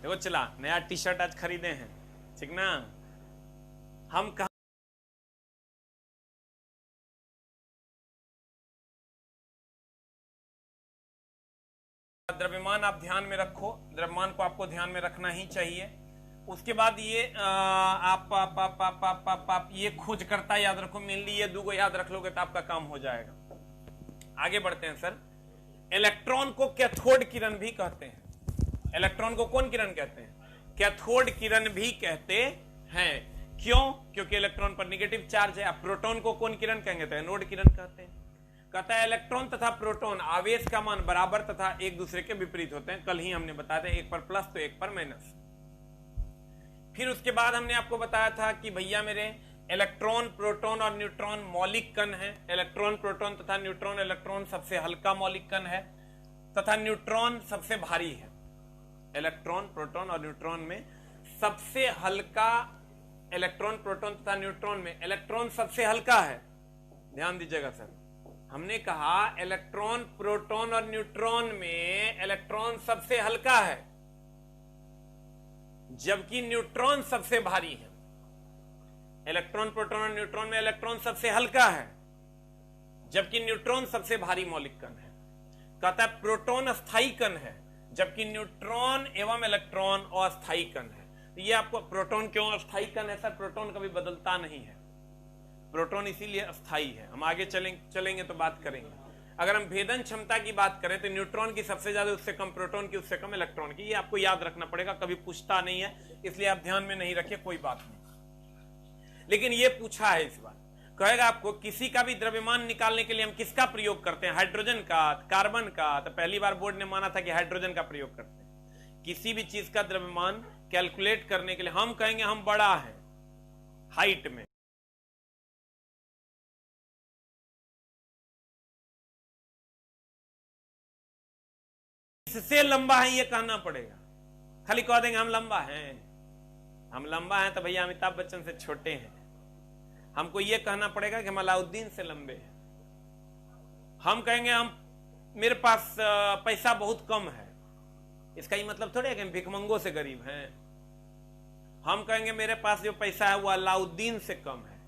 देखो चला नया टी शर्ट आज खरीदे हैं, ठीक ना। हम कहा द्रव्यमान आप ध्यान में रखो, द्रव्यमान को आपको ध्यान में रखना ही चाहिए। उसके बाद ये आप ये खोज करता याद रखो, मेनली ये 2 को याद रख लोगे तो आपका काम हो जाएगा। आगे बढ़ते हैं सर। इलेक्ट्रॉन को कैथोड किरण भी कहते हैं। इलेक्ट्रॉन को कौन किरण कहते हैं? कैथोड किरण भी कहते हैं। क्यों? क्योंकि इलेक्ट्रॉन पर नेगेटिव चार्ज है। अब प्रोटॉन को कौन किरण कहेंगे? तो एनोड किरण कहते हैं। कहता है इलेक्ट्रॉन तथा प्रोटॉन आवेश का मान बराबर तथा एक दूसरे के विपरीत होते हैं। कल ही हमने बताया था, एक पर प्लस तो एक पर माइनस। फिर उसके बाद हमने आपको बताया था कि भैया मेरे इलेक्ट्रॉन, प्रोटॉन और न्यूट्रॉन मौलिक कण है। इलेक्ट्रॉन, प्रोटॉन तथा न्यूट्रॉन, इलेक्ट्रॉन सबसे हल्का मौलिक कण है तथा न्यूट्रॉन सबसे भारी है। इलेक्ट्रॉन, प्रोटॉन और न्यूट्रॉन में सबसे हल्का, इलेक्ट्रॉन, प्रोटॉन तथा न्यूट्रॉन में इलेक्ट्रॉन सबसे हल्का है। ध्यान दीजिएगा सर, हमने कहा इलेक्ट्रॉन, प्रोटॉन और न्यूट्रॉन में इलेक्ट्रॉन सबसे हल्का है जबकि न्यूट्रॉन सबसे भारी है। इलेक्ट्रॉन, प्रोटॉन और न्यूट्रॉन में इलेक्ट्रॉन सबसे हल्का है जबकि न्यूट्रॉन सबसे भारी मौलिक कण है। कहता है प्रोटॉन अस्थायी कण है जबकि न्यूट्रॉन एवं इलेक्ट्रॉन अस्थायी कण है। तो ये आपको प्रोटॉन क्यों अस्थायी कण है सर? प्रोटॉन कभी बदलता नहीं है, प्रोटॉन इसीलिए अस्थायी है। हम आगे चलेंगे तो बात करेंगे। अगर हम भेदन क्षमता की बात करें तो न्यूट्रॉन की सबसे ज्यादा, उससे कम प्रोटॉन की, उससे कम इलेक्ट्रॉन की। ये आपको याद रखना पड़ेगा, कभी पूछता नहीं है, इसलिए आप ध्यान में नहीं रखिए, कोई बात नहीं। लेकिन ये पूछा है इस बार, कहेगा आपको किसी का भी द्रव्यमान निकालने के लिए हम किसका प्रयोग करते हैं? हाइड्रोजन का, कार्बन का। तो पहली बार बोर्ड ने माना था कि हाइड्रोजन का प्रयोग करते हैं। किसी भी चीज का द्रव्यमान कैलकुलेट करने के लिए हम कहेंगे हम बड़ा है हाइट में, इससे लंबा है ये कहना पड़ेगा। खाली कह देंगे हम लंबा हैं, हम लंबा हैं तो भैया अमिताभ बच्चन से छोटे हैं। हमको ये कहना पड़ेगा कि हम अलाउद्दीन से लंबे हैं। हम कहेंगे हम, मेरे पास पैसा बहुत कम है, इसका ये मतलब थोड़े है कि हम भिखमंगों से गरीब हैं। हम कहेंगे मेरे पास जो पैसा है वो अलाउद्दीन से कम है।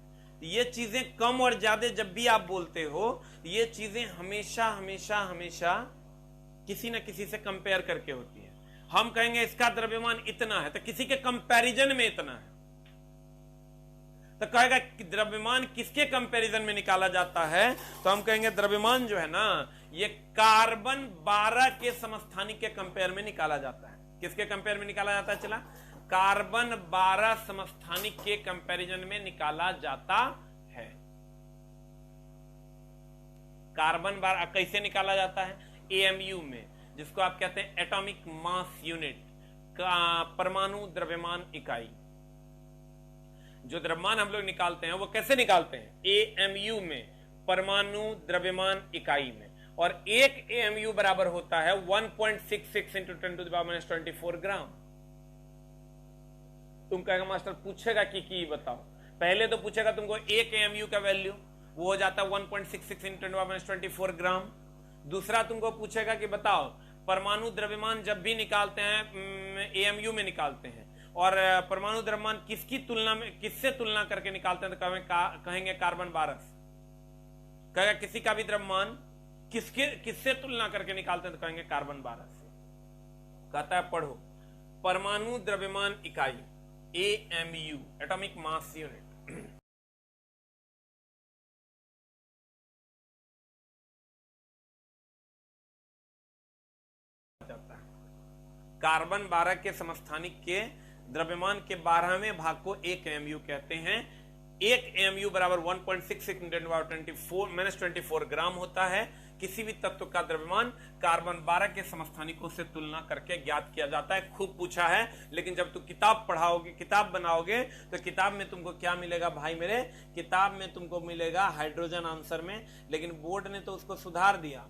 ये चीजें कम और ज्यादा जब भी आप बोलते हो, ये चीजें हमेशा हमेशा हमेशा किसी न किसी से कंपेयर करके होती है। हम कहेंगे इसका द्रव्यमान इतना है तो किसी के कंपैरिजन में इतना है। तो कहेगा कि द्रव्यमान किसके कंपैरिजन में निकाला जाता है? तो हम कहेंगे द्रव्यमान जो है ना, ये कार्बन 12 के समस्थानिक के कंपेयर में निकाला जाता है। किसके कंपेयर में निकाला जाता है? चला, कार्बन 12 समस्थानिक के कंपैरिजन में निकाला जाता है। कार्बन 12 कैसे निकाला जाता है? एएमयू में, जिसको आप कहते हैं एटॉमिक मास यूनिट, परमाणु द्रव्यमान इकाई। जो द्रव्यमान हम लोग निकालते हैं वो कैसे निकालते हैं? एएमयू में, परमाणु द्रव्यमान इकाई में। और एक एएमयू बराबर होता है 1.66 इंटू 10⁻24 ग्राम। तुम कहेगा मास्टर पूछेगा कि बताओ, पहले तो पूछेगा तुमको एक एएमयू का वैल्यू, वो हो जाता है 1.66 इंटू 10⁻24 ग्राम। दूसरा तुमको पूछेगा कि बताओ परमाणु द्रव्यमान जब भी निकालते हैं एएमयू में निकालते हैं, और परमाणु द्रव्यमान किसकी तुलना में, किससे तुलना करके निकालते हैं? तो कहेंगे कार्बन 12। कहेगा किसी का भी द्रव्यमान किससे तुलना करके निकालते हैं? तो कहेंगे कार्बन 12 से। कहता है पढ़ो, परमाणु द्रव्यमान इकाई AMU, atomic mass unit, carbon 12 के समस्थानिक के द्रव्यमान के 12वें भाग को एक एएमयू कहते हैं। एक एएमयू बराबर 1.66 10⁻24 ग्राम होता है। किसी भी तत्व का द्रव्यमान कार्बन 12 के समस्थानिकों से तुलना करके ज्ञात किया जाता है। खूब पूछा है, लेकिन जब तुम किताब पढ़ाओगे, किताब बनाओगे, तो किताब में तुमको क्या मिलेगा भाई मेरे? किताब में तुमको मिलेगा हाइड्रोजन आंसर में। लेकिन बोर्ड ने तो उसको सुधार दिया,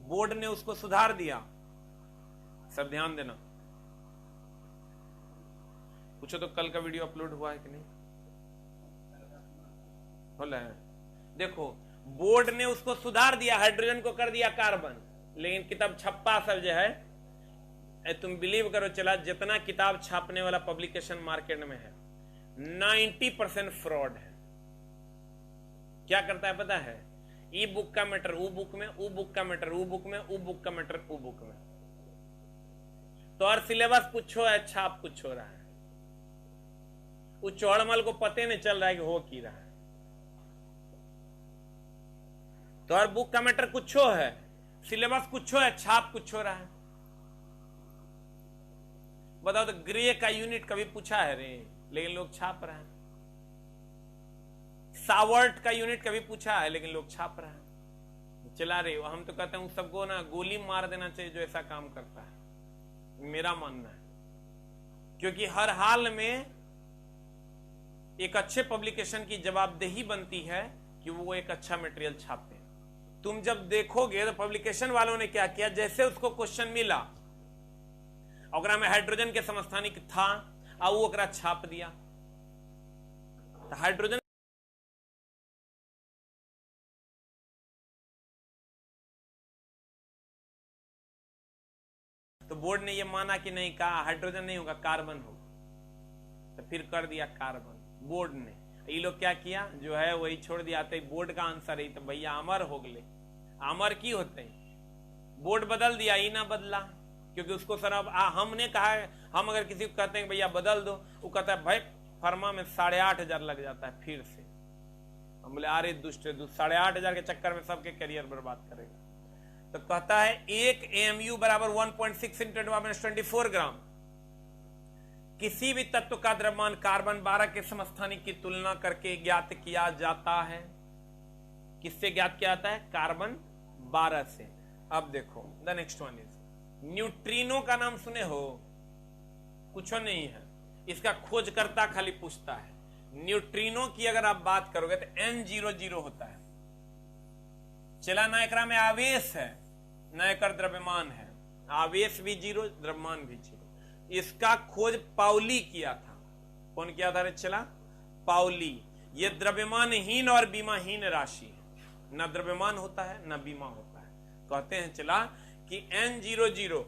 बोर्ड ने उसको सुधार दिया। सब ध्यान देना। पूछो तो कल का वीडियो अपलोड हुआ है कि नहीं? होला है। देखो बोर्ड ने उसको सुधार दिया, हाइड्रोजन को कर दिया कार्बन, लेकिन किताब छप्पा सब जो है तुम बिलीव करो चला, जितना किताब छापने वाला पब्लिकेशन मार्केट में है 90% फ्रॉड है। क्या करता है पता है? ई बुक का मैटर ऊ बुक में, ऊ बुक का मैटर ऊ बुक में, ऊ बुक का मैटर ऊ बुक में। तो और सिलेबस कुछ हो है, छाप कुछ हो रहा है। उस चौड़मल को पते नहीं चल रहा है कि हो की रहा है। तो और बुक का मैटर कुछ हो है, सिलेबस कुछ हो है, छाप कुछ हो रहा है। बताओ तो ग्रे का यूनिट कभी पूछा है रे, लेकिन लोग छाप रहे हैं। सावर्ट का यूनिट कभी पूछा है, लेकिन लोग छाप रहे हैं, चला रहे हो। हम तो कहते हैं उन सबको ना गोली मार देना चाहिए जो ऐसा काम करता है, मेरा मानना है। क्योंकि हर हाल में एक अच्छे पब्लिकेशन की जवाबदेही बनती है कि वो एक अच्छा मटेरियल छापे। तुम जब देखोगे तो पब्लिकेशन वालों ने क्या किया, जैसे उसको क्वेश्चन मिला ओकरा में हाइड्रोजन के समस्थानिक था और वो ओकरा छाप दिया। तो हाइड्रोजन तो बोर्ड ने ये माना कि नहीं, कहा हाइड्रोजन नहीं होगा, कार्बन होगा। तो फिर कर दिया कार्बन बोर्ड ने। ये लोग क्या किया, जो है वही छोड़ दिया। तो बोर्ड का आंसर है तो भैया अमर हो गए। अमर की होते हैं, बोर्ड बदल दिया, ये ना बदला। क्योंकि उसको सर अब हमने कहा है, हम अगर किसी को कहते हैं भैया बदल दो, वो कहता है भाई फर्मा में 8,500 लग जाता है फिर से। हम बोले अरे दुष्ट 8,500 के चक्कर में सबके करियर बर्बाद करेगा। तो कहता है 1 AMU बराबर 1.6 × 10⁻24 ग्राम। किसी भी तत्व का द्रव्यमान कार्बन 12 के समस्थानिक की तुलना करके ज्ञात किया जाता है। किससे ज्ञात किया जाता है? कार्बन 12 से। अब देखो the next one is neutrino का नाम सुने हो? कुछ नहीं है, इसका खोजकर्ता खाली पूछता है। न्यूट्रिनो की अगर आप बात करोगे तो N00 होता है। चला ना एकरा में आवेश है, ना एकर द्रव्यमान है। आवेश भी 0, द्रव्यमान भी 0। इसका खोज पाउली किया था। कौन किया था रे चला? पाउली। ये द्रव्यमानहीन और बीमाहीन राशि है, ना द्रव्यमान होता है ना बीमा होता है। कहते हैं चला कि N00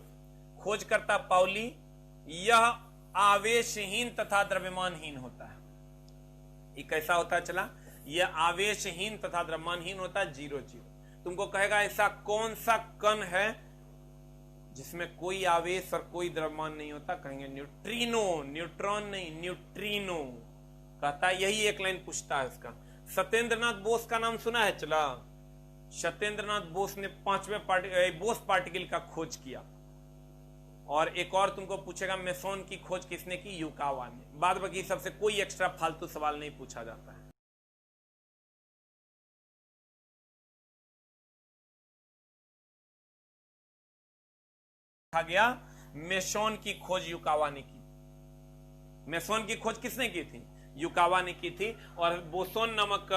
खोजकर्ता पाउली, यह आवेशहीन तथा द्रव्यमानहीन होता है। ये कैसा होता है चला? यह आवेशहीन तथा द्रव्यमानहीन होता है 0-0। तुमको कहेगा ऐसा कौन सा कण है जिसमें कोई आवेश और कोई द्रव्यमान नहीं होता? कहेंगे न्यूट्रिनो। न्यूट्रॉन नहीं, न्यूट्रिनो। कहता है यही एक लाइन पूछता है इसका। सत्येंद्रनाथ बोस का नाम सुना है चला? सत्येंद्रनाथ बोस ने 5वें बोस पार्टिकल का खोज किया। और एक और तुमको पूछेगा मेसोन की खोज किसने की? युकावा ने। बाद बाकी सबसे कोई एक्स्ट्रा फालतू सवाल नहीं पूछा जाता है। कहा गया मेसोन की खोज युकावा ने की। मेसोन की खोज किसने की थी? युकावा ने की थी। और बोसोन नामक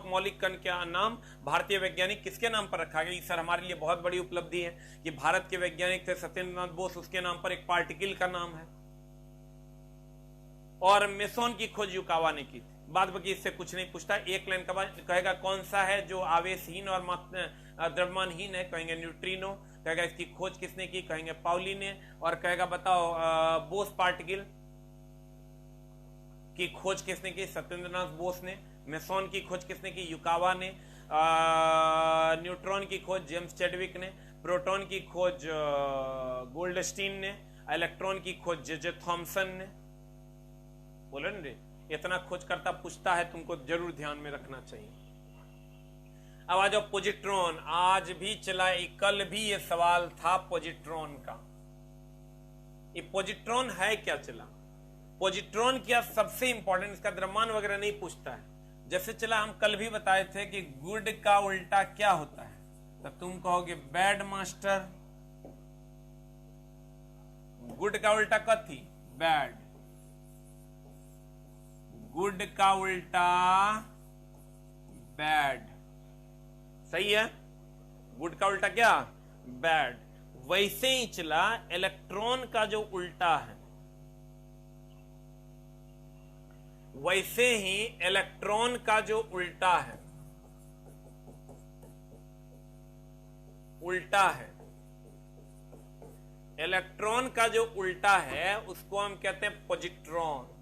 मौलिक कण का नाम भारतीय वैज्ञानिक किसके नाम पर रखा गया? सर हमारे लिए बहुत बड़ी उपलब्धि है कि भारत के वैज्ञानिक थे सत्येंद्रनाथ बोस, उसके नाम पर एक पार्टिकल का नाम है। और मेसोन की खोज युकावा ने की थी। बाद बाकी इससे कुछ नहीं पूछता। एक लाइन का बाद कहेगा कौन सा है जो आवेशहीन और द्रव्यमानहीन है? कहेंगे न्यूट्रिनो। कहेगा इसकी खोज किसने की? कहेंगे पाउली ने। और कहेगा बताओ बोस पार्टिकल की खोज किसने की? सत्येंद्रनाथ बोस ने। मेसोन की खोज किसने की? युकावा ने। न्यूट्रॉन की खोज जेम्स चैडविक ने। प्रोटॉन की खोज गोल्डस्टीन ने। इलेक्ट्रॉन की खोज जे थॉमसन ने। बोले ना रे, इतना खोजकर्ता पूछता है, तुमको जरूर ध्यान में रखना चाहिए। अब आ जाओ पोजिट्रॉन। आज भी चला, कल भी ये सवाल था पोजिट्रॉन का। ये पोजिट्रॉन है क्या चला? पोजिट्रॉन क्या सबसे इंपॉर्टेंट, इसका द्रव्यमान वगैरह नहीं पूछता है। जैसे चला हम कल भी बताए थे कि गुड का उल्टा क्या होता है, तो तुम कहोगे बैड मास्टर। गुड का उल्टा कथी? बैड। गुड का उल्टा बैड। सही है? गुड का उल्टा क्या? बैड। वैसे ही चला इलेक्ट्रॉन का जो उल्टा है, वैसे ही इलेक्ट्रॉन का जो उल्टा है, उल्टा है इलेक्ट्रॉन का जो उल्टा है उसको हम कहते हैं पॉजिट्रॉन।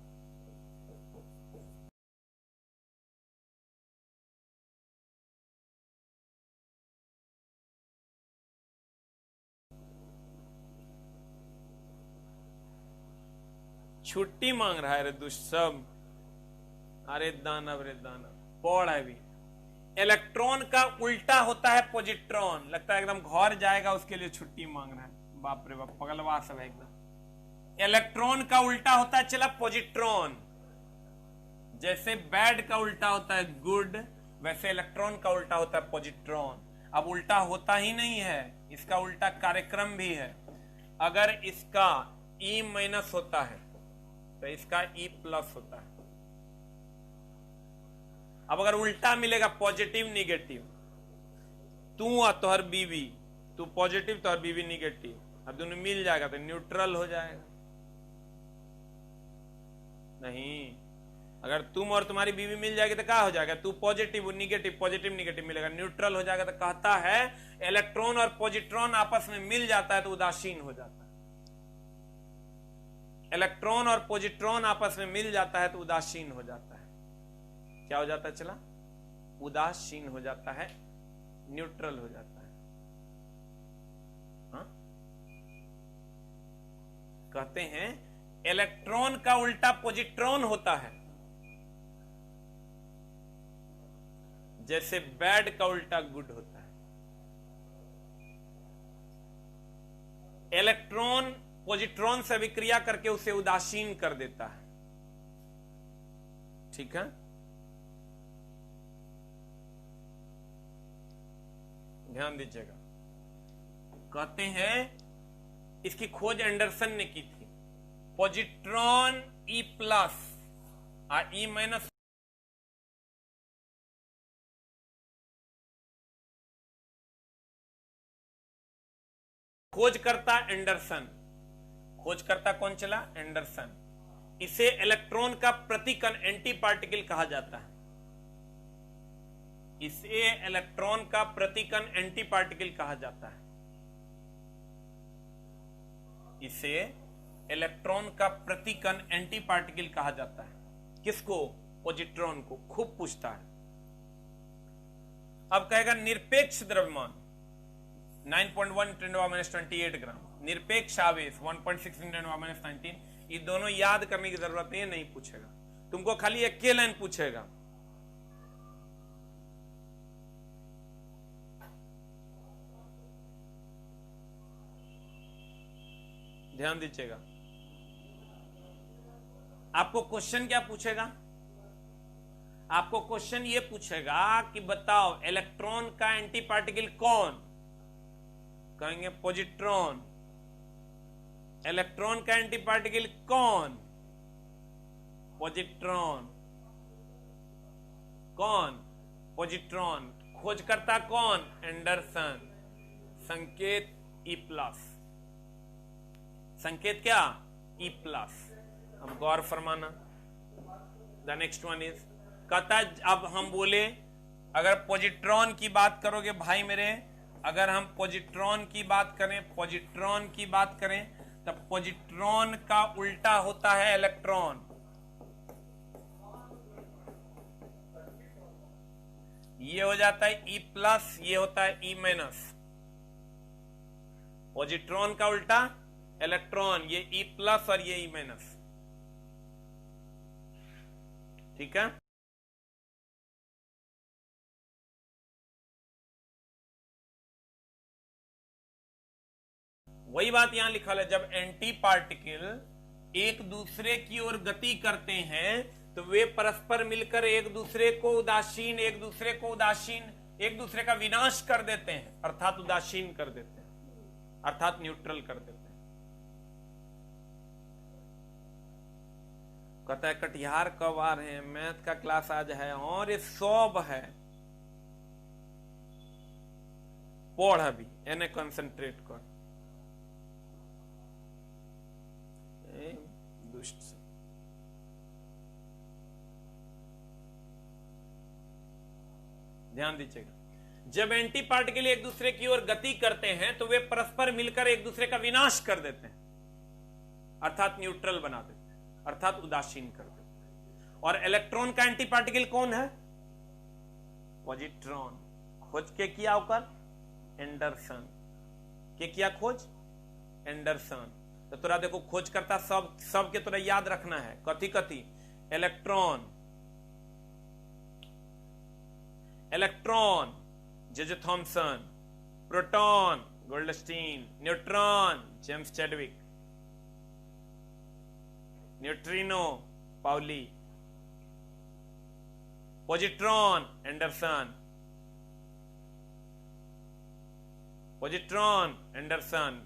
छुट्टी मांग रहा है रे दुष्ट सब। अरे दानव रे दानव, पौड़ है भी। इलेक्ट्रॉन का उल्टा होता है पॉजिट्रॉन। लगता है एकदम घर जाएगा, उसके लिए छुट्टी मांग रहा है। बाप रे बाप, पगलवा सब है एकदम। इलेक्ट्रॉन का उल्टा होता है चला पॉजिट्रॉन। जैसे बैड का उल्टा होता है गुड, वैसे इलेक्ट्रॉन का उल्टा होता है पॉजिट्रॉन। अब उल्टा होता ही नहीं है, इसका उल्टा कार्यक्रम भी है। अगर इसका E माइनस होता है तो इसका E प्लस होता है। अब अगर उल्टा मिलेगा पॉजिटिव निगेटिव, तू और तोहर बीवी, तू पॉजिटिव तोहर बीवी निगेटिव, अब दोनों मिल जाएगा तो न्यूट्रल हो जाएगा। नहीं, अगर तुम और तुम्हारी बीवी मिल जाएगी तो क्या हो जाएगा? तू पॉजिटिव निगेटिव, पॉजिटिव निगेटिव मिलेगा, न्यूट्रल हो जाएगा। तो कहता है इलेक्ट्रॉन और पॉजिट्रॉन आपस में मिल जाता है तो उदासीन हो जाता है। इलेक्ट्रॉन और पॉजिट्रॉन आपस में मिल जाता है तो उदासीन हो जाता है। क्या हो जाता है चला? उदासीन हो जाता है, न्यूट्रल हो जाता है। हाँ? कहते हैं इलेक्ट्रॉन का उल्टा पॉजिट्रॉन होता है, जैसे बैड का उल्टा गुड होता है। इलेक्ट्रॉन पॉजिट्रॉन से अभिक्रिया करके उसे उदासीन कर देता है। ठीक है, ध्यान दीजिएगा। कहते हैं इसकी खोज एंडरसन ने की थी। पॉजिट्रॉन E प्लस और E माइनस खोज करता एंडरसन। खोज करता कौन चला? एंडरसन। इसे इलेक्ट्रॉन का प्रतिकण एंटी पार्टिकल कहा जाता है। इसे इलेक्ट्रॉन का प्रतिकण एंटी पार्टिकल कहा जाता है। इसे इलेक्ट्रॉन का प्रतिकण एंटी पार्टिकल कहा जाता है। किसको? पॉजिट्रॉन को। खूब पूछता है। अब कहेगा निरपेक्ष द्रव्यमान 9.1 × 10⁻28 ग्राम, निरपेक्ष आवेश 1.6 × 10⁻19। ये दोनों याद करने की जरूरत नहीं पूछेगा तुमको, खाली एक के लाइन पूछेगा। ध्यान दीजिएगा। आपको क्वेश्चन क्या पूछेगा? आपको क्वेश्चन ये पूछेगा कि बताओ इलेक्ट्रॉन का एंटी पार्टिकल कौन? कहेंगे पॉजिट्रॉन। इलेक्ट्रॉन का एंटी पार्टिकल कौन? पॉजिट्रॉन। कौन? पॉजिट्रॉन। खोजकर्ता कौन? एंडरसन। संकेत E प्लस। संकेत क्या? E plus. अब गौर फरमाना। द नेक्स्ट वन इज, कहता अब हम बोले अगर पॉजिट्रॉन की बात करोगे भाई मेरे, अगर हम पॉजिट्रॉन की बात करें, पॉजिट्रॉन की बात करें, तब पॉजिट्रॉन का उल्टा होता है इलेक्ट्रॉन। ये हो जाता है E प्लस, ये होता है E माइनस। पॉजिट्रॉन का उल्टा इलेक्ट्रॉन, ये E प्लस और ये E माइनस। ठीक है, वही बात यहां लिखा है। जब एंटी पार्टिकल एक दूसरे की ओर गति करते हैं तो वे परस्पर मिलकर एक दूसरे को उदासीन, एक दूसरे को उदासीन, एक दूसरे का विनाश कर देते हैं, अर्थात उदासीन कर देते हैं, अर्थात न्यूट्रल कर देते हैं। कहता है कटिहार कब आ रहे हैं? मैथ का क्लास आज है और ये सब है। पढ़ अभी, एने कंसंट्रेट कर। दुष्ट से ध्यान दीजिएगा। जब एंटी पार्टिकल एक दूसरे की ओर गति करते हैं तो वे परस्पर मिलकर एक दूसरे का विनाश कर देते हैं, अर्थात न्यूट्रल बना देते हैं, अर्थात उदासीन कर देते हैं। और इलेक्ट्रॉन का एंटी पार्टिकल कौन है? पॉजिट्रॉन। खोज के किया होकर एंडरसन के किया खोज एंडरसन। तो तोरा देखो खोज करता सब के तोरा याद रखना है। कथी कथी? Electron J Thomson, proton Goldstein, neutron James Chadwick, neutrino Pauli, positron Anderson, positron Anderson,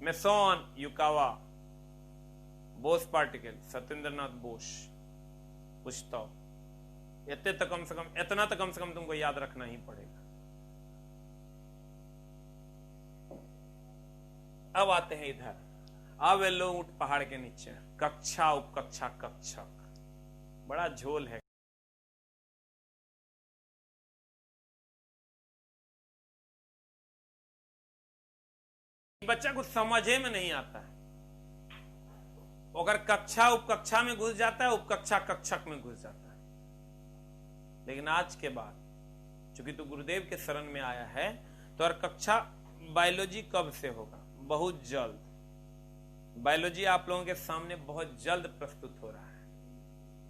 meson Yukawa, Bose particle Satyendranath Bose. पूछता हूं इतना तो कम से कम तुमको याद रखना ही पड़ेगा। अब आते हैं इधर। अब ये लोग उठ पहाड़ के नीचे कक्षा उपकक्षा कक्षक, बड़ा झोल है। बच्चा कुछ समझे में नहीं आता है। अगर कक्षा उपकक्षा में घुस जाता है, उपकक्षा कक्षक में घुस जाता है। लेकिन आज के बाद चूंकि तू गुरुदेव के शरण में आया है तो और कक्षा बायोलॉजी कब से होगा? बहुत जल्द। बायोलॉजी आप लोगों के सामने बहुत जल्द प्रस्तुत हो रहा है।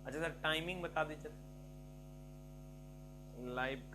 अच्छा सर टाइमिंग बता दीजिए live.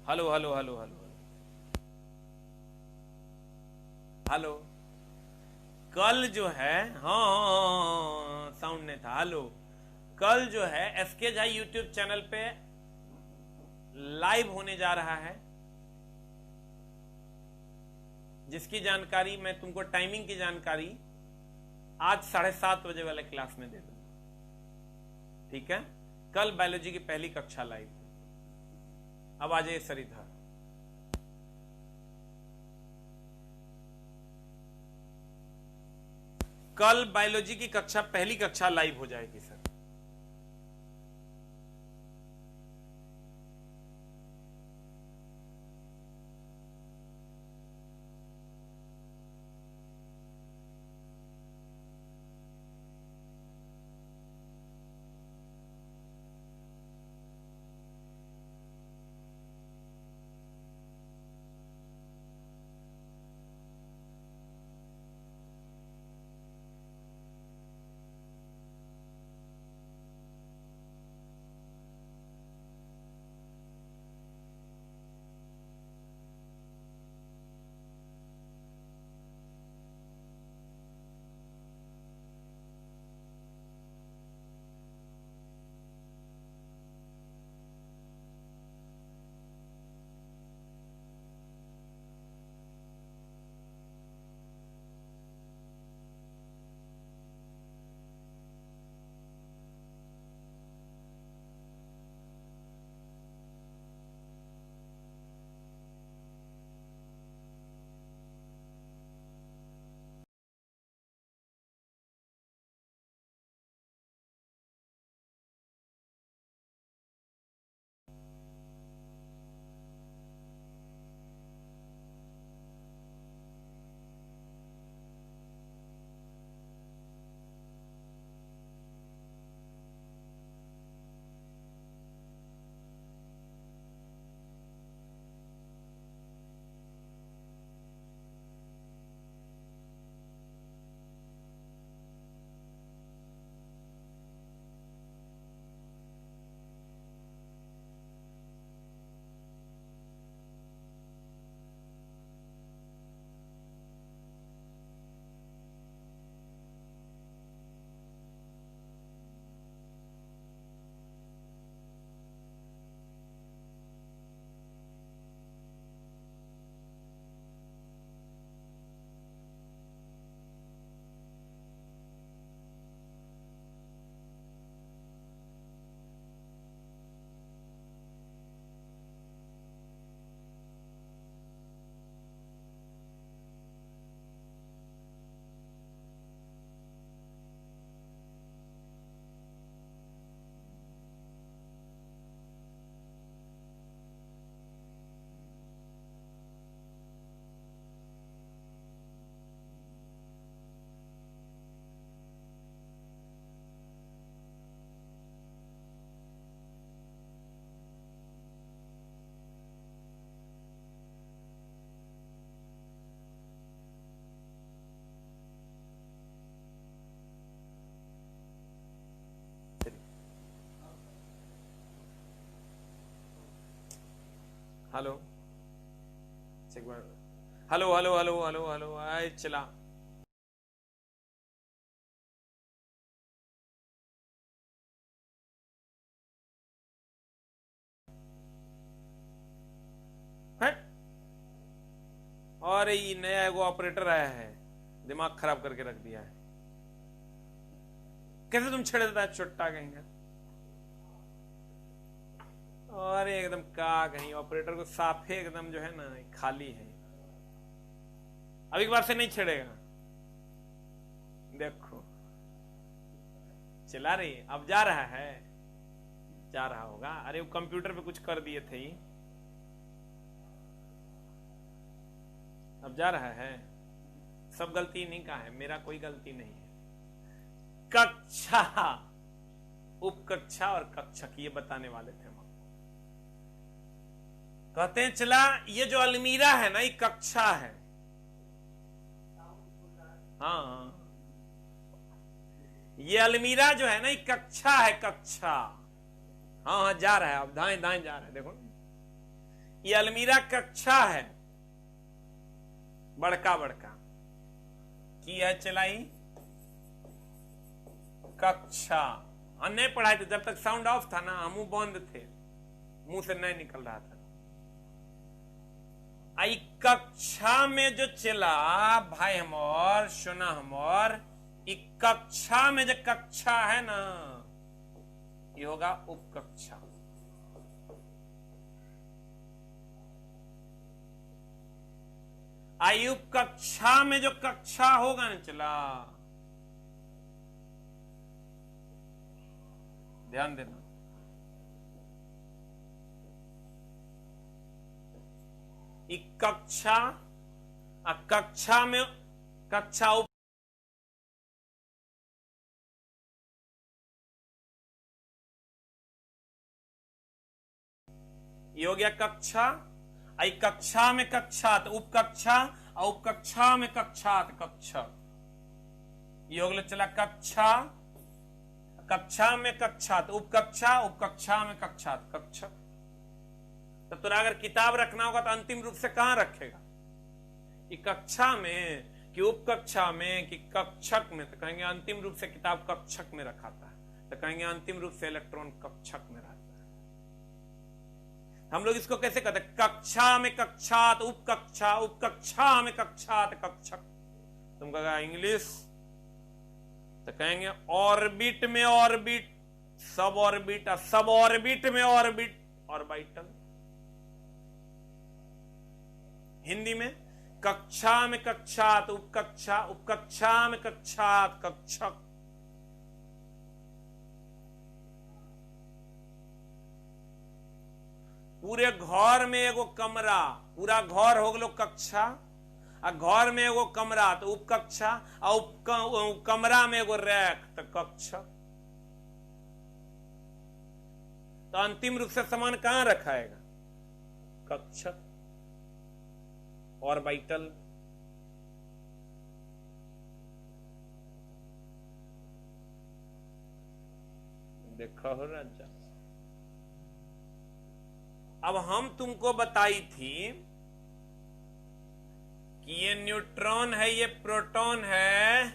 Hello hello hello hello hello. कल जो है, हाँ साउंड नहीं था। हेलो, कल जो है एसके झा यूट्यूब चैनल पे लाइव होने जा रहा है, जिसकी जानकारी मैं तुमको टाइमिंग की जानकारी आज 7:30 बजे वाले क्लास में दे दूंगा। ठीक है, कल बायोलॉजी की पहली कक्षा लाइव। अब आ जाइए सर इधर। कल बायोलॉजी की कक्षा पहली कक्षा लाइव हो जाएगी सर। हेलो, एक बार hello hello hello hello hello, आए चला। है और ये नया एगो ऑपरेटर आया है, दिमाग खराब करके रख दिया है। कैसे तुम छेड़ देता है चुट्टा कहेंगे। और एकदम का कहीं ऑपरेटर को साफे एकदम जो है ना खाली है। अब एक बार से नहीं छेड़ेगा, देखो चला रही, अब जा रहा है, जा रहा होगा। अरे वो कंप्यूटर पे कुछ कर दिए थे, अब जा रहा है। सब गलती इन्हीं का है, मेरा कोई गलती नहीं है। कक्षा, उप कक्षा और कक्षक ये बताने वाले थे हम। कहते हैं चला ये जो अलमीरा है ना ये कक्षा है। हाँ, ये अलमीरा जो है ना ये कक्षा है, कक्षा। हाँ हाँ जा रहा है, अब दाएं दाएं जा रहा है, देखो ये अलमीरा कक्षा है, बड़का बड़का की है चलाई कक्षा। हमने पढ़ाई थे जब तक साउंड ऑफ था ना, मुंह बंद थे, मुंह से नहीं निकल रहा था। आई कक्षा में जो चला भाई हमर सुना हमर, कक्षा में जो कक्षा है ना ये होगा उपकक्षा। आई उपकक्षा में जो कक्षा होगा ना चला, ध्यान देना, कक्षा, कक्षा में कक्षा ये हो गया कक्षा। आई कक्षा में कक्षा तो उपकक्षा, और उपकक्षा में कक्षा तो कक्षक। ये हो गया चला कक्षा, कक्षा में कक्षा तो उपकक्षा, उपकक्षा में कक्षा तो कक्षक। तो तुरा अगर किताब रखना होगा तो अंतिम रूप से कहां रखेगा, कि कक्षा में कि उपकक्षा में कि कक्षक में। तो कहेंगे अंतिम रूप से किताब कक्षक में रखाता है, तो कहेंगे अंतिम रूप से इलेक्ट्रॉन कक्षक में रहता है। हम लोग इसको कैसे कहते हैं, कक्षा में कक्षा तो उपकक्षा, उपकक्षा में कक्षा तो कक्षक। तुम कहेगा इंग्लिश तो कहेंगे ऑर्बिट में ऑर्बिट, सब ऑर्बिट, सब ऑर्बिट में ऑर्बिट, ऑर्बिटल। हिंदी में कक्षा में कक्षा तो उपकक्षा, उपकक्षा में कक्षा तो कक्षक। पूरे घर में एगो कमरा, पूरा घर हो गलो कक्षा, आ घर में एगो कमरा तो उपकक्षा, और कमरा में एगो रैक तो कक्षक। तो अंतिम रूप से सामान कहां रखाएगा, कक्षक, ऑर्बिटल। देखा हो राजा। अब हम तुमको बताई थी कि ये न्यूट्रॉन है, ये प्रोटॉन है,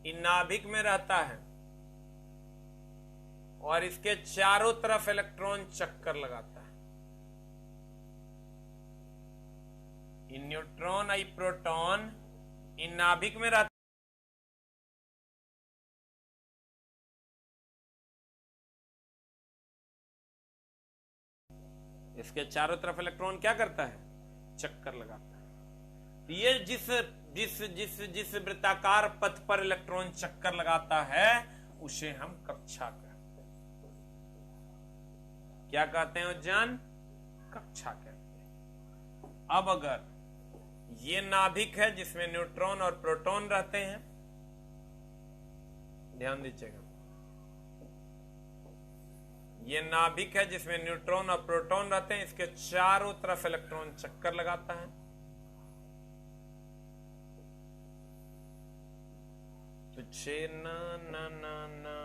ये नाभिक में रहता है और इसके चारों तरफ इलेक्ट्रॉन चक्कर लगाता है। ये न्यूट्रॉन आई प्रोटॉन इन नाभिक में रहता है, इसके चारों तरफ इलेक्ट्रॉन क्या करता है, चक्कर लगाता है। तो ये जिस जिस जिस जिस वृत्ताकार पथ पर इलेक्ट्रॉन चक्कर लगाता है उसे हम कक्षा कहते हैं। क्या कहते हैं जान, कक्षा कहते हैं। अब अगर ये नाभिक है जिसमें न्यूट्रॉन और प्रोटॉन रहते हैं, ध्यान दीजिएगा, ये नाभिक है जिसमें न्यूट्रॉन और प्रोटॉन रहते हैं, इसके चारों तरफ इलेक्ट्रॉन चक्कर लगाता है। तो ना ना ना ना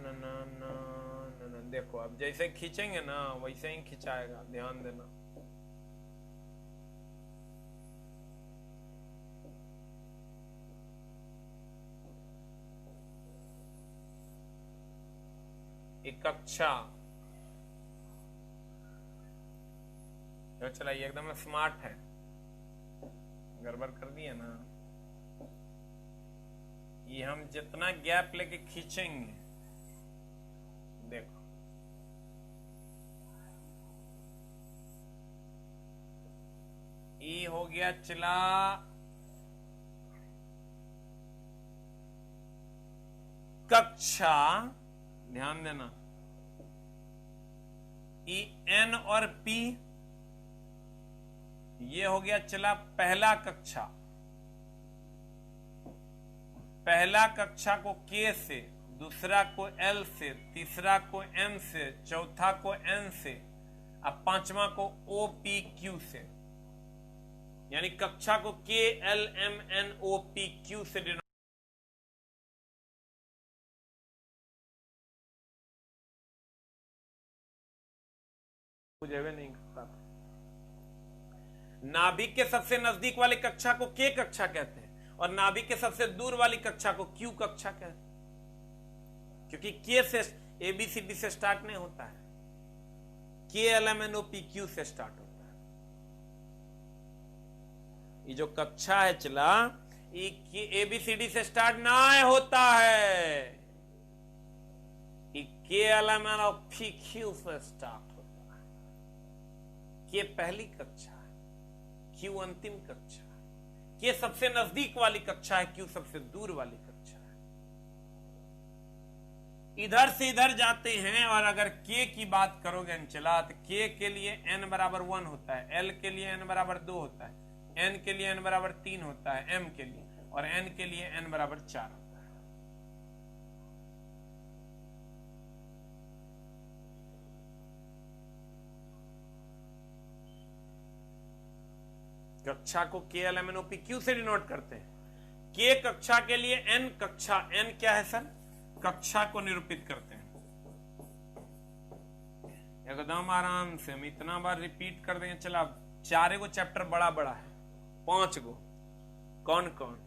ना ना ना ना, देखो अब जैसे खींचेंगे ना वैसे ही खिंचाएगा, ध्यान देना। कक्षा। चला ये एकदम स्मार्ट है, गड़बड़ कर दिया ना। ये हम जितना गैप लेके खींचेंगे, देखो ये हो गया चला कक्षा, ध्यान देना। ई एन और पी, ये हो गया चला पहला कक्षा। पहला कक्षा को के से, दूसरा को एल से, तीसरा को एम से, चौथा को एन से, अब पांचवा को ओ पी क्यू से। यानी कक्षा को K L M N O P Q से डिनोट। मुझे भी नहीं करता। नाभिक के सबसे नजदीक वाली कक्षा को के कक्षा कहते हैं और नाभिक के सबसे दूर वाली कक्षा को क्यू कक्षा कहते हैं, क्योंकि के से एबीसीडी से स्टार्ट नहीं होता है, K L M N O P Q से स्टार्ट होता है। ये जो कक्षा है चला, ये एबीसीडी से स्टार्ट ना होता है, ये K L M N O P Q से स्टार्ट होता है। के पहली कक्षा, क्यू अंतिम कक्षा, के सबसे नजदीक वाली कक्षा है, क्यू सबसे दूर वाली कक्षा है। इधर से इधर जाते हैं और अगर के की बात करोगे चला, तो के के लिए n बराबर 1 होता है, एल के लिए n बराबर 2 होता है, एन के लिए n बराबर 3 होता है, एम के लिए, और एन के लिए n बराबर 4 होता है। कक्षा को K L M N O P Q से डिनोट करते हैं। के कक्षा के लिए एन कक्षा, एन क्या है सर? कक्षा को निरूपित करते हैं। एकदम आराम से हम इतना बार रिपीट कर देंगे। चला 4 गो चैप्टर बड़ा बड़ा है, 5 गो कौन कौन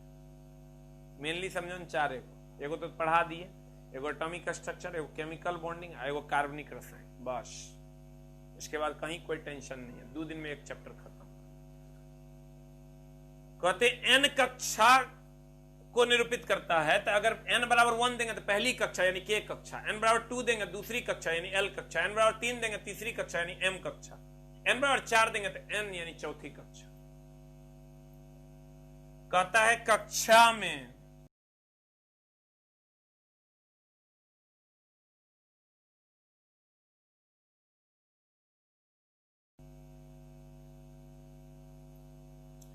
मेनली समझो 4 गो। एगो तो पढ़ा दिए, एगो एटॉमिक स्ट्रक्चर, एगो केमिकल बॉन्डिंग, एगो कार्बनिक रसायन, बस। इसके बाद कहीं कोई टेंशन नहीं है, 2 दिन में एक चैप्टर खत्म। कहते एन कक्षा को निरूपित करता है, तो अगर n बराबर 1 देंगे तो पहली कक्षा यानी के कक्षा, n बराबर 2 देंगे दूसरी कक्षा यानी एल कक्षा, n बराबर 3 देंगे तीसरी कक्षा यानी एम कक्षा, n बराबर 4 देंगे तो n यानी चौथी कक्षा। कहता है कक्षा में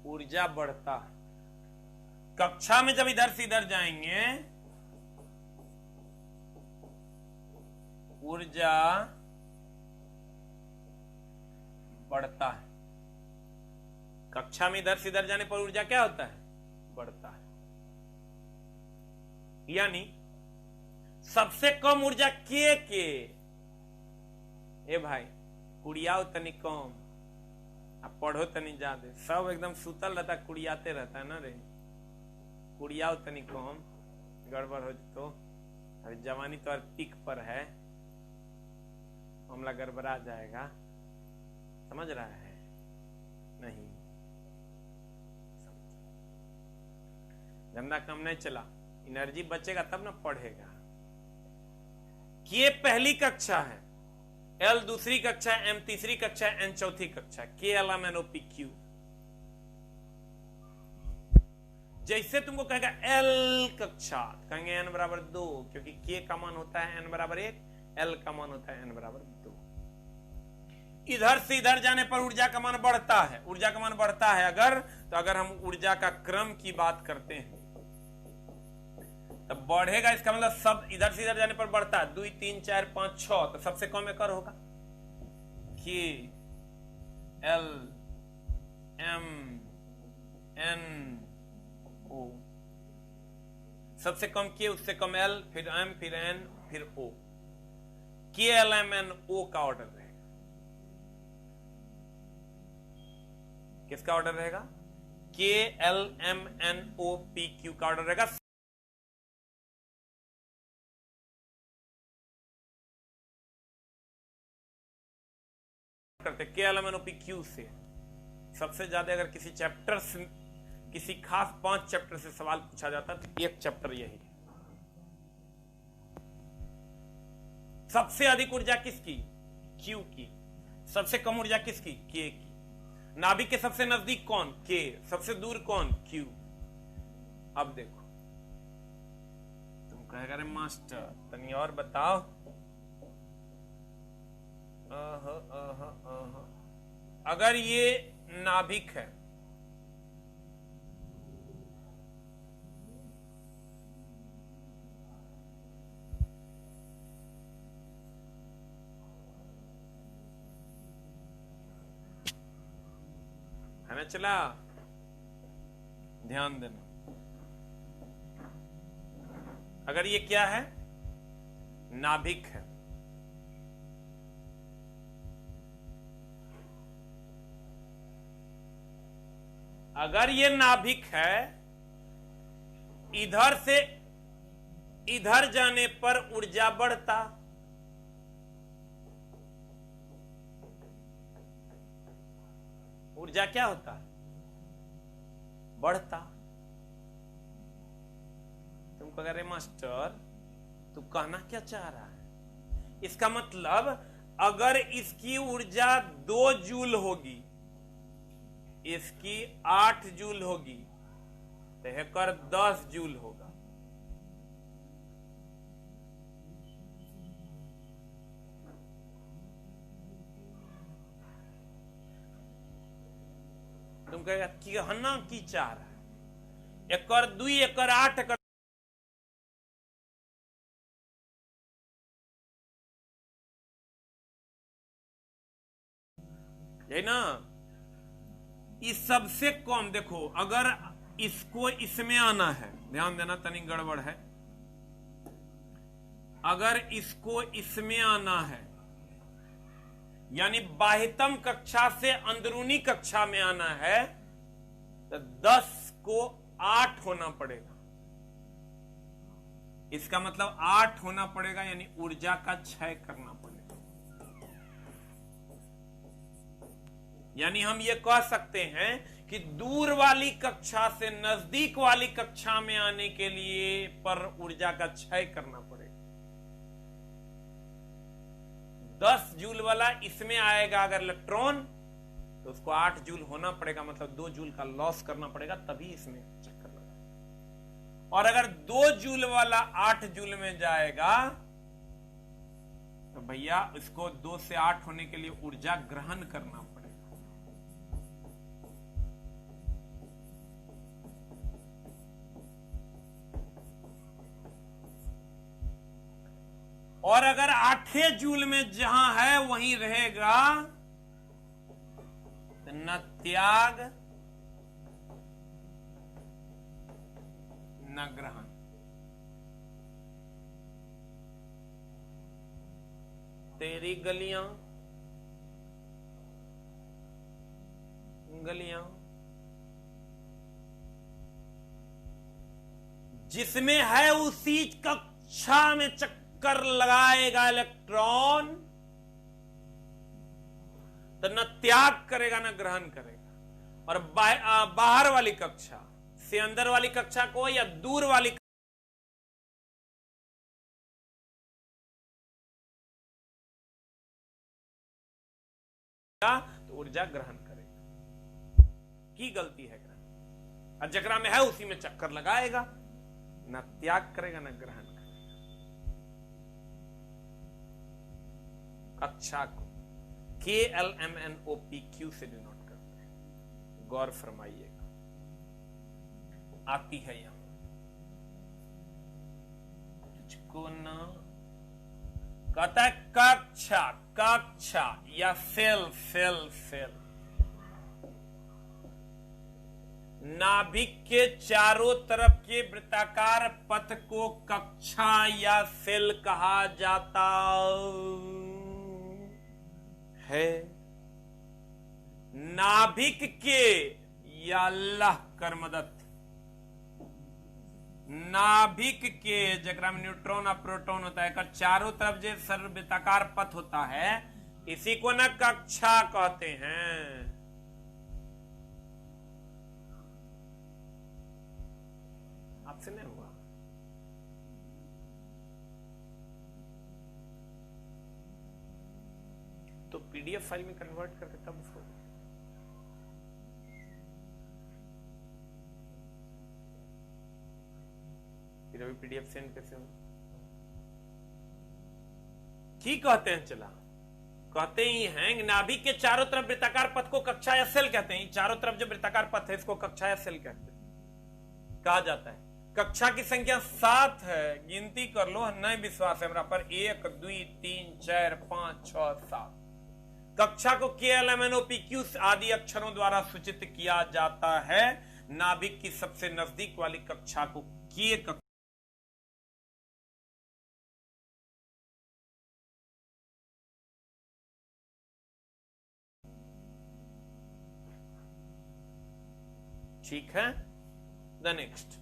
ऊर्जा बढ़ता है। कक्षा में जब इधर से इधर जाएंगे, ऊर्जा बढ़ता है। कक्षा में इधर से इधर जाने पर ऊर्जा क्या होता है? बढ़ता है। यानी सबसे कम ऊर्जा के ए भाई कुड़ियाओ तनी कम, अब पढ़ो तनी ज्यादा। सब एकदम सुतल रहता, कुड़ियाते रहता है ना रे। कुड़ियाओ तनी कम, गड़बड़ हो तो। अरे जवानी तो पीक पर है, मामला गड़बड़ा जाएगा, समझ रहा है? नहीं धंधा कम नहीं चला, एनर्जी बचेगा तब ना पढ़ेगा। के पहली कक्षा है, एल दूसरी कक्षा है, एम तीसरी कक्षा है, एन चौथी कक्षा है। K L M N O P Q. जैसे तुमको कहेगा एल कक्षा, कहेंगे एन बराबर 2, क्योंकि के का मान होता है एन बराबर 1, एल का मान होता है एन बराबर 2। इधर से इधर जाने पर ऊर्जा का मान बढ़ता है। ऊर्जा का मान बढ़ता है अगर, तो अगर हम ऊर्जा का क्रम की बात करते हैं तब बढ़ेगा। इसका मतलब सब इधर से इधर जाने पर बढ़ता है। 2 3 4 5 6, तो सबसे कम एक और होगा, के एल एम एन ओ। सबसे कम के, उससे कम एल, फिर एम, फिर एन, फिर ओ। के एल एम एन ओ का ऑर्डर रहेगा। किसका ऑर्डर रहेगा? K L M N O P Q का ऑर्डर रहेगा। करते हैं KLMNOP से। सबसे ज्यादा अगर किसी चैप्टर से, किसी खास 5 चैप्टर से सवाल पूछा जाता है तो एक चैप्टर यही है। सबसे अधिक ऊर्जा किसकी? Q की। सबसे कम ऊर्जा किसकी? K की। नाभिक के सबसे नजदीक कौन? K। सबसे दूर कौन? Q। अब देखो, तुम कहेगा अरे मास्टर तनी और बताओ। अगर ये नाभिक है, है ना? चला, ध्यान देना। अगर ये क्या है? नाभिक है। अगर ये नाभिक है, इधर से इधर जाने पर ऊर्जा बढ़ता, ऊर्जा क्या होता? बढ़ता। तुम कह रहे मास्टर तू कहना क्या चाह रहा है? इसका मतलब अगर इसकी ऊर्जा 2 जूल होगी, इसकी 8 जूल होगी, तो हेकर 10 जूल होगा। तुम कहेगा कि हन्ना की चाह रहा है? एकर 2 एकर 8 एकर है ना? इस सबसे कम देखो, अगर इसको इसमें आना है, ध्यान देना तनी गड़बड़ है। अगर इसको इसमें आना है, यानी बाह्यतम कक्षा से अंदरूनी कक्षा में आना है, तो 10 को 8 होना पड़ेगा। इसका मतलब 8 होना पड़ेगा, यानी ऊर्जा का क्षय करना पड़ेगा। यानी हम ये कह सकते हैं कि दूर वाली कक्षा से नजदीक वाली कक्षा में आने के लिए पर ऊर्जा का क्षय करना पड़ेगा। 10 जूल वाला इसमें आएगा अगर इलेक्ट्रॉन, तो उसको 8 जूल होना पड़ेगा, मतलब 2 जूल का लॉस करना पड़ेगा, तभी इसमें चक्कर लगा। और अगर 2 जूल वाला 8 जूल में जाएगा, तो भैया इसको 2 से 8 होने के लिए ऊर्जा ग्रहण करना पड़ेगा। और अगर 8 जूल में जहां है वहीं रहेगा, तो न त्याग न ग्रहण। तेरी गलियां गलियां जिसमें है उसी कक्षा में चक्कर लगाएगा इलेक्ट्रॉन, तो न त्याग करेगा न ग्रहण करेगा। और बाहर वाली कक्षा से अंदर वाली कक्षा को या दूर वाली तो ऊर्जा ग्रहण करेगा। की गलती है ग्रहण, और जकरा में है उसी में चक्कर लगाएगा, न त्याग करेगा न ग्रहण करेगा। कक्षा को KLMNOPQ से डिनोट करते हैं, गौर फरमाइएगा। आती है यहां, तुझको ना कहता है कक्षा, कक्षा या सेल, सेल सेल। नाभिक के चारों तरफ के वृत्ताकार पथ को कक्षा या सेल कहा जाता है। नाभिक के, या अल्लाह कर मदद, नाभिक के जकरा में न्यूट्रॉन और प्रोटॉन होता है, चारों तरफ जो सर्ववृत्ताकार पथ होता है, इसी को ना कक्षा कहते हैं। आपसे नहीं हुआ? तो पीडीएफ फाइल में कन्वर्ट करके तब उसको फिर अभी पीडीएफ सेंड कैसे हो? ठीक कहते हैं। चला कहते ही हैं नाभिक के चारों तरफ वृत्ताकार पथ को कक्षा या सेल कहते हैं। चारों तरफ जो वृत्ताकार पथ है इसको कक्षा या सेल कहते हैं, कहा जाता है। कक्षा की संख्या 7 है, गिनती कर लो, नहीं विश्वास है मेरा पर 1 2 3 4 5 6 7। कक्षा को KLMNOPQ आदि अक्षरों द्वारा सूचित किया जाता है। नाभिक की सबसे नजदीक वाली कक्षा को K कक्षा ठीक है। द नेक्स्ट,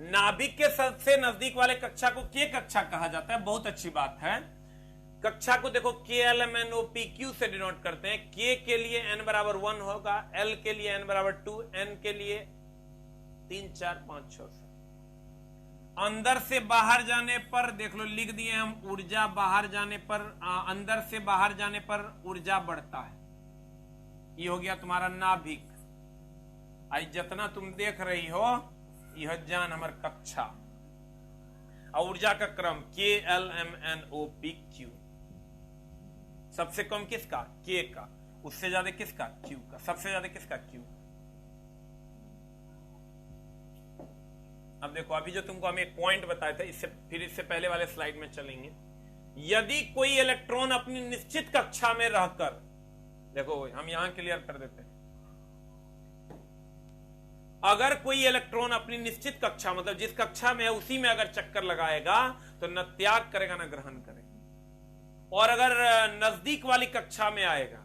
नाभिक के सबसे नजदीक वाले कक्षा को K कक्षा कहा जाता है। बहुत अच्छी बात है। कक्षा को देखो KLMNOPQ से डिनोट करते हैं। K के लिए n बराबर 1 होगा, L के लिए n बराबर 2, N के लिए 3 4 5 6 7। अंदर से बाहर जाने पर देख लो, लिख दिए हम, ऊर्जा बाहर जाने पर, अंदर से बाहर जाने पर ऊर्जा बढ़ता है। ये हो गया तुम्हारा नाभिक। आई जितना तुम देख रही हो यह जान हमार कक्षा। और ऊर्जा का क्रम KLMNOPQ। सबसे कम किसका? K का। उससे ज्यादा किसका? Q का। सबसे ज्यादा किसका? Q। अब देखो, अभी जो तुमको हम एक पॉइंट बताए थे, इससे पहले वाले स्लाइड में चलेंगे। यदि कोई इलेक्ट्रॉन अपनी निश्चित कक्षा में रहकर, देखो हम यहां क्लियर कर देते हैं, अगर कोई इलेक्ट्रॉन अपनी निश्चित कक्षा, मतलब जिस कक्षा में है उसी में अगर चक्कर लगाएगा तो न त्याग करेगा न ग्रहण करेगा। और अगर नजदीक वाली कक्षा में आएगा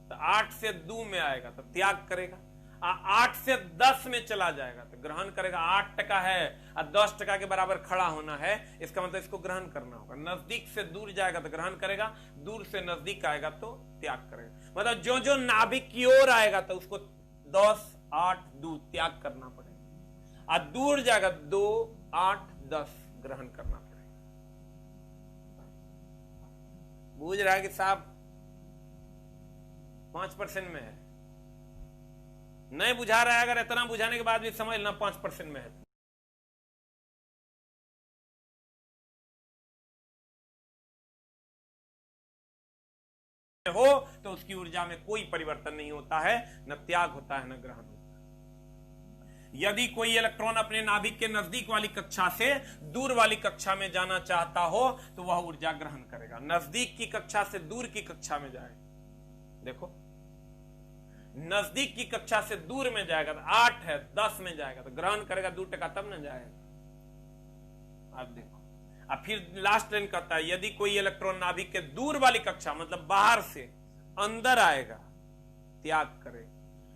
तो 8 से 2 में आएगा तो त्याग करेगा। 8 से 10 में चला जाएगा तो ग्रहण करेगा। 8% है और 10% के बराबर खड़ा होना है, इसका मतलब इसको ग्रहण करना होगा। नजदीक से दूर जाएगा तो ग्रहण करेगा, दूर से नजदीक आएगा तो त्याग करेगा। मतलब जो जो नाभिक की ओर आएगा तो उसको 10 8 2 त्याग करना पड़ेगा, और दूर जाएगा 2 8 10 ग्रहण करना पड़ेगा। बूझ रहा है कि साहब 5% में है, नहीं बुझा रहा है। अगर इतना बुझाने के बाद भी समझ लेना 5% में है हो तो उसकी ऊर्जा में कोई परिवर्तन नहीं होता है, न त्याग होता है न ग्रहण होता है। यदि कोई इलेक्ट्रॉन अपने नाभिक के नजदीक वाली कक्षा से दूर वाली कक्षा में जाना चाहता हो तो वह ऊर्जा ग्रहण करेगा। नजदीक की कक्षा से दूर की कक्षा में जाए, देखो नजदीक की कक्षा से दूर में जाएगा तो 8 है, 10 में जाएगा तो ग्रहण करेगा, 2% तब न जाएगा। अब देखो, अब फिर लास्ट लाइन कहता है यदि कोई इलेक्ट्रॉन नाभिक के दूर वाली कक्षा, मतलब बाहर से अंदर आएगा, त्याग करे।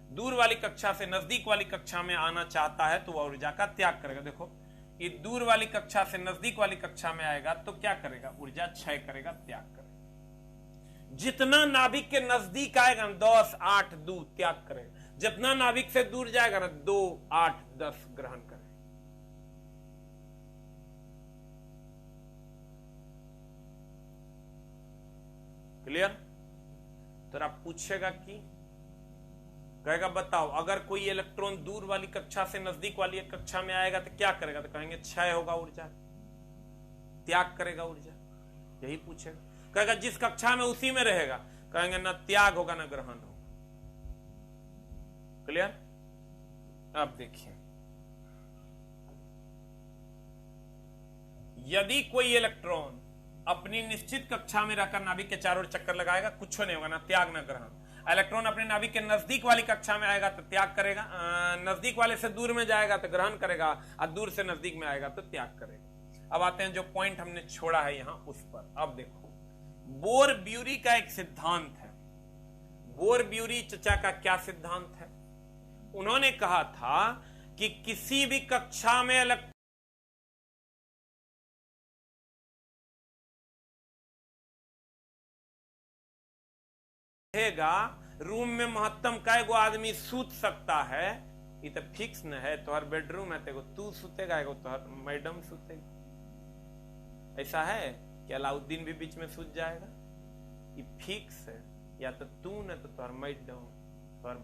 दूर वाली कक्षा से नजदीक वाली कक्षा में आना चाहता है तो वह ऊर्जा का त्याग करेगा। देखो, ये दूर वाली कक्षा से नजदीक वाली कक्षा में आएगा तो क्या करेगा? ऊर्जा क्षय करेगा, त्याग करेगा। जितना नाभिक के नजदीक आएगा ना 10 8 2 त्याग करेगा, जितना नाभिक से दूर जाएगा ना 2 8 10 ग्रहण करेगा। क्लियर? तो आप पूछेगा कि, कहेगा बताओ अगर कोई इलेक्ट्रॉन दूर वाली कक्षा से नजदीक वाली एक कक्षा में आएगा तो क्या करेगा? तो कहेंगे क्षय होगा ऊर्जा, त्याग करेगा ऊर्जा, यही पूछेगा। कहेगा जिस कक्षा में उसी में रहेगा, कहेंगे ना त्याग होगा ना ग्रहण होगा। क्लियर? अब देखिए, यदि कोई इलेक्ट्रॉन अपनी निश्चित कक्षा में रहकर नाभिक के चारों ओर चक्कर लगाएगा, कुछ नहीं होगा, ना त्याग ना ग्रहण। इलेक्ट्रॉन अपने नाभिक के नजदीक वाली कक्षा में आएगा तो त्याग करेगा, नजदीक वाले से दूर में जाएगा तो ग्रहण करेगा, और दूर से नजदीक में आएगा तो त्याग करेगा। अब आते हैं जो पॉइंट हमने छोड़ा है यहां उस पर। अब देखो, बोर ब्यूरी का एक सिद्धांत है। बोर ब्यूरी चचा का क्या सिद्धांत है? उन्होंने कहा था कि किसी भी कक्षा में रहेगा रूम में महत्तम कै गो आदमी सूत सकता है, ये तो फिक्स न है। तोहर बेडरूम है, तेको तू सुतेगा, एगो तोहर मैडम सुतेगा। ऐसा है कि अलाउद्दीन भी बीच में सूत जाएगा? ये फिक्स है, या तो तू न तो तोहर मैडम, तोहर